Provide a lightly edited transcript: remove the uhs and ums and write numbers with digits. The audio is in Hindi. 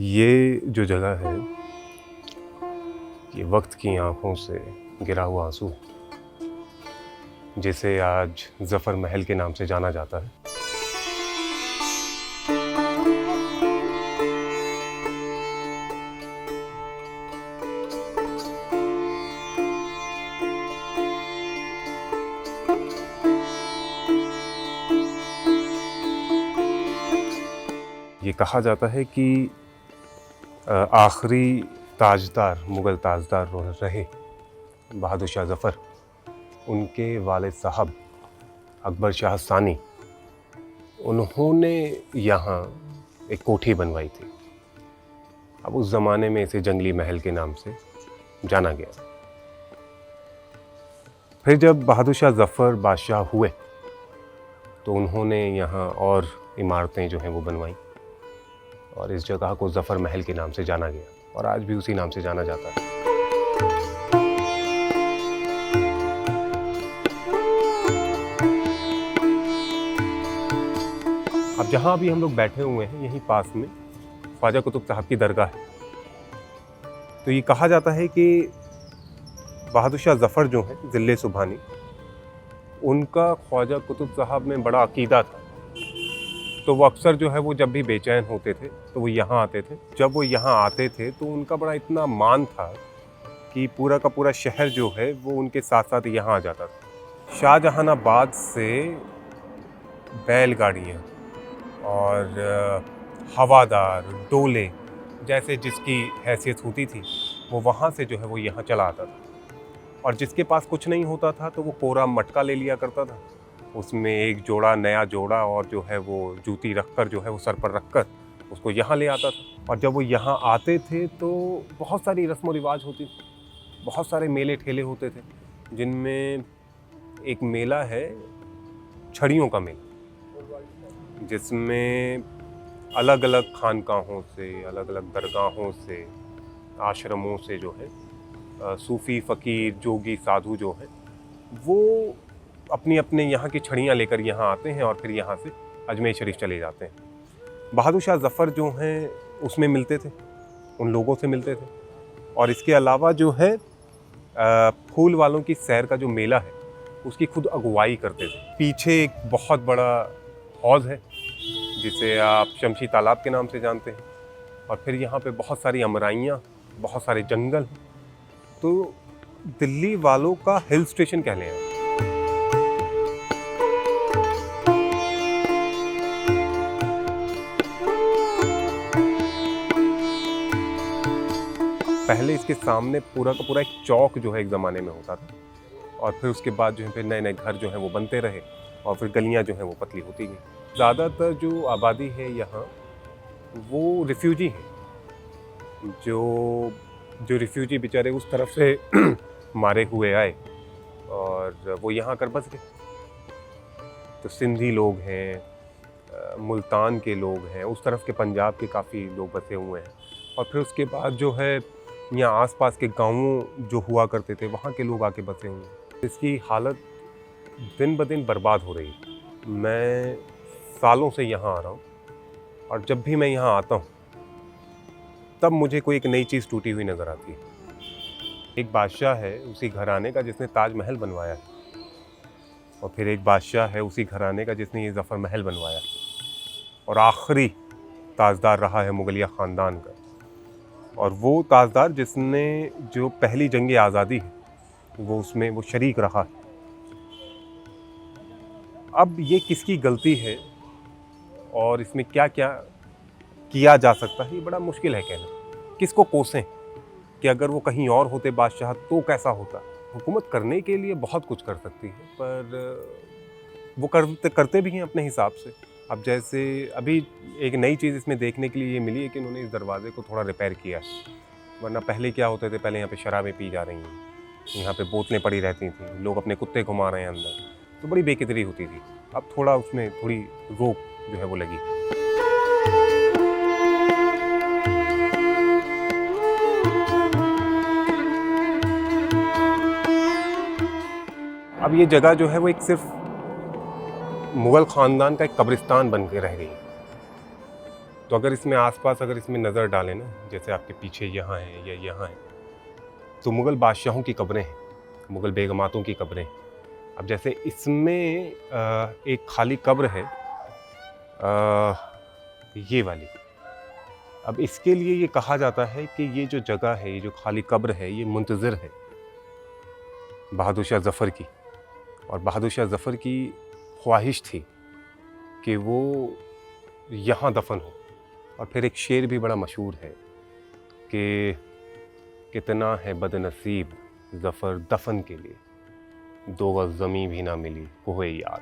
ये जो जगह है, ये वक्त की आंखों से गिरा हुआ आंसू है, जिसे आज जफर महल के नाम से जाना जाता है। ये कहा जाता है कि आखिरी ताजदार, मुग़ल ताजदार रहे बहादुर शाह ज़फ़र, उनके वालिद साहब अकबर शाह सानी, उन्होंने यहाँ एक कोठी बनवाई थी। अब उस ज़माने में इसे जंगली महल के नाम से जाना गया। फिर जब बहादुर शाह ज़फ़र बादशाह हुए तो उन्होंने यहाँ और इमारतें जो हैं वो बनवाई और इस जगह को ज़फ़र महल के नाम से जाना गया और आज भी उसी नाम से जाना जाता है। अब जहाँ अभी हम लोग बैठे हुए हैं, यहीं पास में ख्वाजा कुतुब साहब की दरगाह है। तो ये कहा जाता है कि बहादुर शाह ज़फ़र जो हैं, ज़िले सुबहानी, उनका ख्वाजा कुतुब साहब में बड़ा अकीदा था। तो वो अक्सर जो है वो जब भी बेचैन होते थे तो वो यहाँ आते थे। जब वो यहाँ आते थे तो उनका बड़ा इतना मान था कि पूरा का पूरा शहर जो है वो उनके साथ साथ यहाँ आ जाता था। शाहजहानाबाद से बैलगाड़ियाँ और हवादार डोले जैसे जिसकी हैसियत होती थी वो वहाँ से जो है वो यहाँ चला आता था। और जिसके पास कुछ नहीं होता था तो वो कोरा मटका ले लिया करता था, उसमें एक जोड़ा, नया जोड़ा और जो है वो जूती रखकर जो है वो सर पर रखकर उसको यहाँ ले आता था। और जब वो यहाँ आते थे तो बहुत सारी रस्म व रिवाज होती थी, बहुत सारे मेले ठेले होते थे, जिनमें एक मेला है छड़ियों का मेला, जिसमें अलग अलग खानकाहों से, अलग अलग दरगाहों से, आश्रमों से जो है सूफ़ी फ़कीर, जोगी, साधु जो हैं वो अपनी अपने यहाँ की छड़ियाँ लेकर यहाँ आते हैं और फिर यहाँ से अजमेर शरीफ चले जाते हैं। बहादुर शाह ज़फ़र जो हैं उसमें मिलते थे, उन लोगों से मिलते थे। और इसके अलावा जो है फूल वालों की सैर का जो मेला है उसकी खुद अगुवाई करते थे। पीछे एक बहुत बड़ा हौज़ है जिसे आप शमशी तालाब के नाम से जानते हैं। और फिर यहाँ पे बहुत सारी अमराइयाँ, बहुत सारे जंगल, तो दिल्ली वालों का हिल स्टेशन कह लें। पहले इसके सामने पूरा का पूरा एक चौक जो है एक ज़माने में होता था और फिर उसके बाद जो है फिर नए नए घर जो हैं वो बनते रहे और फिर गलियां जो हैं वो पतली होती गई। ज़्यादातर जो आबादी है यहाँ वो रिफ्यूजी हैं, जो रिफ्यूजी बेचारे उस तरफ से मारे हुए आए और वो यहाँ आकर बस गए। तो सिंधी लोग हैं, मुल्तान के लोग हैं, उस तरफ के पंजाब के काफ़ी लोग बसे हुए हैं। और फिर उसके बाद जो है यहाँ आसपास के गांवों जो हुआ करते थे वहाँ के लोग आके बसे हुए हैं। इसकी हालत दिन ब दिन बर्बाद हो रही है। मैं सालों से यहाँ आ रहा हूँ और जब भी मैं यहाँ आता हूँ तब मुझे कोई एक नई चीज़ टूटी हुई नज़र आती है। एक बादशाह है उसी घराने का जिसने ताजमहल बनवाया है और फिर एक बादशाह है उसी घराने का जिसने ये ज़फ़र महल बनवाया और आखिरी ताजदार रहा है मुगलिया ख़ानदान का। और वो ताजदार जिसने जो पहली जंग आज़ादी है वो उसमें वो शरीक रहा है। अब ये किसकी गलती है और इसमें क्या क्या किया जा सकता है ये बड़ा मुश्किल है कहना। किसको कोसें कि अगर वो कहीं और होते बादशाह तो कैसा होता। हुकूमत करने के लिए बहुत कुछ कर सकती है पर वो करते भी हैं अपने हिसाब से। अब जैसे अभी एक नई चीज़ इसमें देखने के लिए ये मिली है कि उन्होंने इस दरवाज़े को थोड़ा रिपेयर किया है। वरना पहले क्या होते थे, पहले यहाँ पे शराबें पी जा रही हैं, यहाँ पे बोतलें पड़ी रहती थी, लोग अपने कुत्ते घुमा रहे हैं अंदर, तो बड़ी बेकदरी होती थी। अब थोड़ा उसमें थोड़ी रोक जो है वो लगी। अब ये जगह जो है वो एक सिर्फ मुग़ल ख़ानदान का एक कब्रिस्तान बन के रह गई। तो अगर इसमें आसपास अगर इसमें नज़र डालें ना, जैसे आपके पीछे यहाँ है या यहाँ है, तो मुग़ल बादशाहों की कब्रें हैं, मुग़ल बेगमातों की कब्रें हैं। अब जैसे इसमें एक खाली कब्र है, ये वाली। अब इसके लिए ये कहा जाता है कि ये जो जगह है, ये जो खाली कब्र है, ये मुंतज़िर है बहादुर शाह ज़फ़र की। और बहादुर शाह ज़फ़र की ख्वाहिश थी कि वो यहाँ दफन हो। और फिर एक शेर भी बड़ा मशहूर है कि कितना है बदनसीब ज़फ़र दफन के लिए, 2 गज़ ज़मीं भी ना मिली कोहे यार।